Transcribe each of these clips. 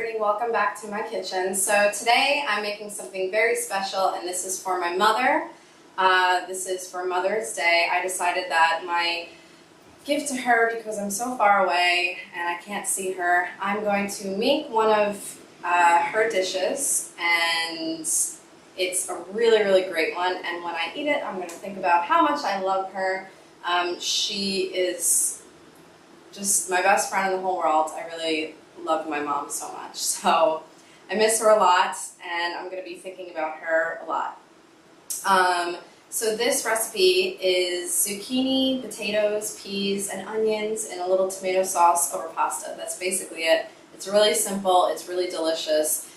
pretty, welcome back to my kitchen. So today I'm making something very special, and this is for my mother. This is for Mother's Day. I decided that my gift to her, because I'm so far away and I can't see her, I'm going to make one of her dishes, and it's a really great one, and when I eat it I'm going to think about how much I love her. She is just my best friend in the whole world. I really love my mom so much, so I miss her a lot, and I'm going to be thinking about her a lot. So this recipe is zucchini, potatoes, peas, and onions in a little tomato sauce over pasta. That's basically it. It's really simple, it's really delicious.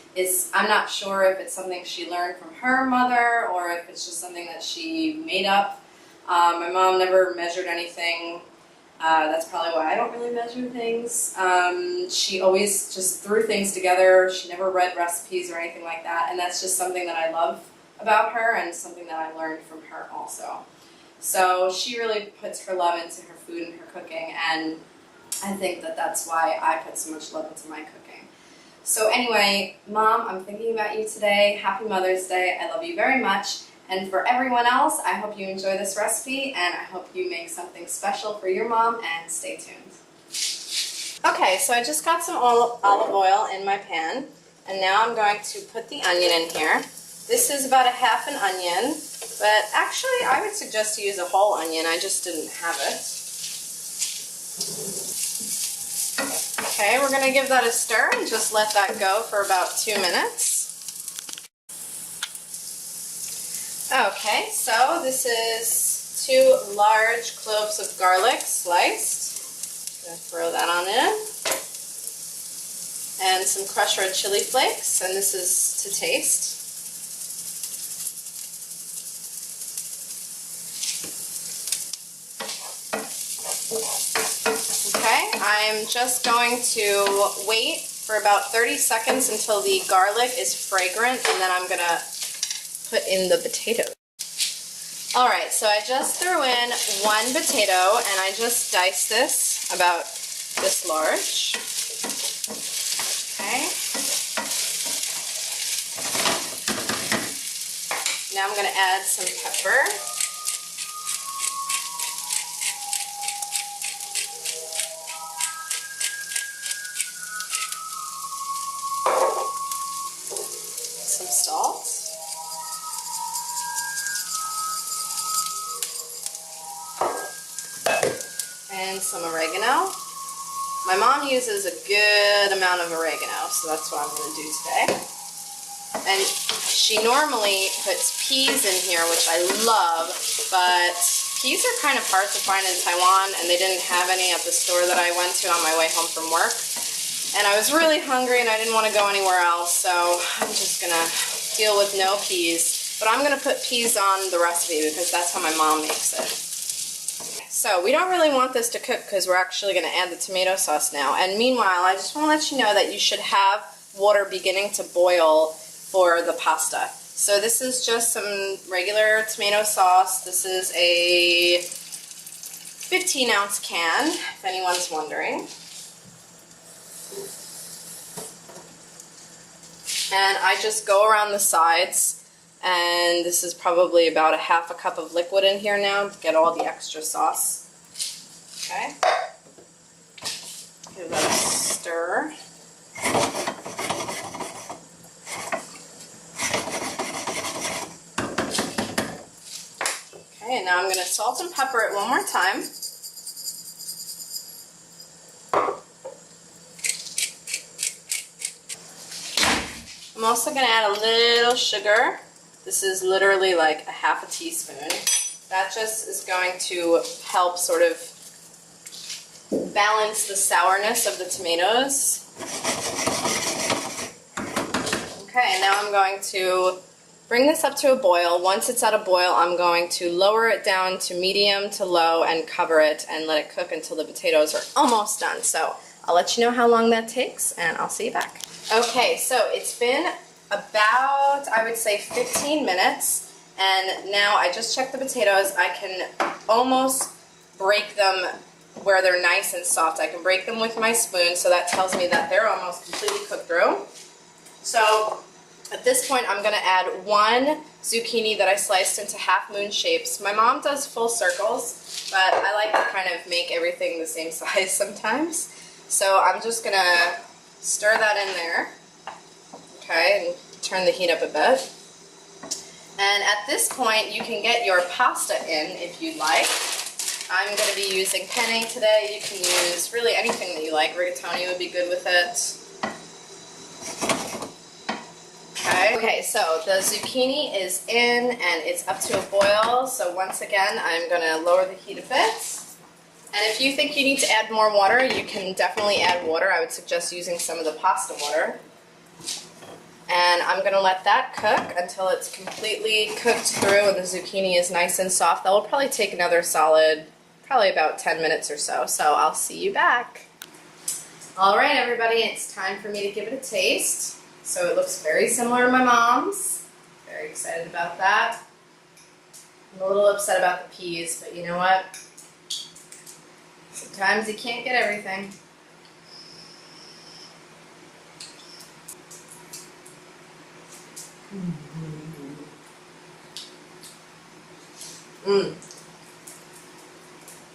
I'm not sure if it's something she learned from her mother or if it's just something that she made up. My mom never measured anything. That's probably why I don't really measure things. She always just threw things together. She never read recipes or anything like that, and that's just something that I love about her and something that I learned from her also. So she really puts her love into her food and her cooking, and I think that that's why I put so much love into my cooking. So anyway, Mom, I'm thinking about you today. Happy Mother's Day. I love you very much. And for everyone else, I hope you enjoy this recipe, and I hope you make something special for your mom, and stay tuned. Okay, so I just got some olive oil in my pan, and now I'm going to put the onion in here. This is about a half an onion, but actually I would suggest to use a whole onion. I just didn't have it. Okay, we're going to give that a stir and just let that go for about 2 minutes. Okay, so this is 2 large cloves of garlic sliced. I'm going to throw that on in. And some crushed red chili flakes, and this is to taste. Okay, I'm just going to wait for about 30 seconds until the garlic is fragrant, and then I'm going to put in the potatoes. Alright, so I just threw in 1 potato, and I just diced this about this large. Okay. Now I'm going to add some pepper. Some salt. And some oregano. My mom uses a good amount of oregano, so that's what I'm going to do today. And she normally puts peas in here, which I love, but peas are kind of hard to find in Taiwan, and they didn't have any at the store that I went to on my way home from work. And I was really hungry and I didn't want to go anywhere else, so I'm just going to deal with no peas. But I'm going to put peas on the recipe because that's how my mom makes it. So we don't really want this to cook because we're actually going to add the tomato sauce now. And meanwhile, I just want to let you know that you should have water beginning to boil for the pasta. So this is just some regular tomato sauce. This is a 15-ounce can, if anyone's wondering. And I just go around the sides, and this is probably about a half a cup of liquid in here now to get all the extra sauce. Okay. Give that a stir. Okay, and now I'm going to salt and pepper it one more time. I'm also going to add a little sugar. This is literally like a half a teaspoon. That just is going to help sort of balance the sourness of the tomatoes. Okay, and now I'm going to bring this up to a boil. Once it's at a boil, I'm going to lower it down to medium to low and cover it and let it cook until the potatoes are almost done. So I'll let you know how long that takes, and I'll see you back. Okay, so it's been about, I would say, 15 minutes, and now I just checked the potatoes. I can almost break them where they're nice and soft. I can break them with my spoon, so that tells me that they're almost completely cooked through. So at this point, I'm gonna add 1 zucchini that I sliced into half moon shapes. My mom does full circles, but I like to kind of make everything the same size sometimes. So I'm just gonna stir that in there, okay, and turn the heat up a bit. And at this point, you can get your pasta in if you'd like. I'm going to be using penne today. You can use really anything that you like. Rigatoni would be good with it. Okay, so the zucchini is in and it's up to a boil. So once again, I'm going to lower the heat a bit. And if you think you need to add more water, you can definitely add water. I would suggest using some of the pasta water. And I'm going to let that cook until it's completely cooked through and the zucchini is nice and soft. That will probably take another solid, probably about 10 minutes or so. So I'll see you back. All right, everybody, it's time for me to give it a taste. So it looks very similar to my mom's. Very excited about that. I'm a little upset about the peas, but you know what? Sometimes you can't get everything.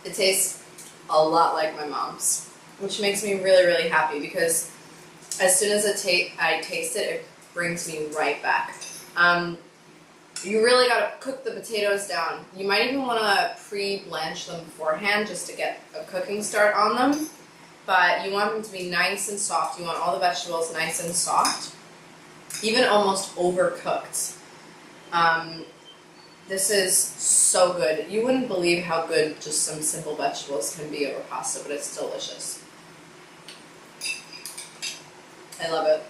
It tastes a lot like my mom's, which makes me really, really happy because as soon as I taste it, it brings me right back. You really got to cook the potatoes down. You might even want to pre-blanch them beforehand just to get a cooking start on them, but you want them to be nice and soft. You want all the vegetables nice and soft, even almost overcooked. This is so good. You wouldn't believe how good just some simple vegetables can be over pasta, but it's delicious. I love it.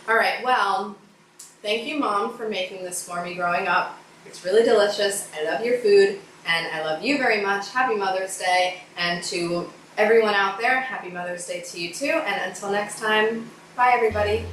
All right, well, thank you, Mom, for making this for me growing up. It's really delicious. I love your food, and I love you very much. Happy Mother's Day, and to everyone out there, Happy Mother's Day to you too, and until next time, bye everybody.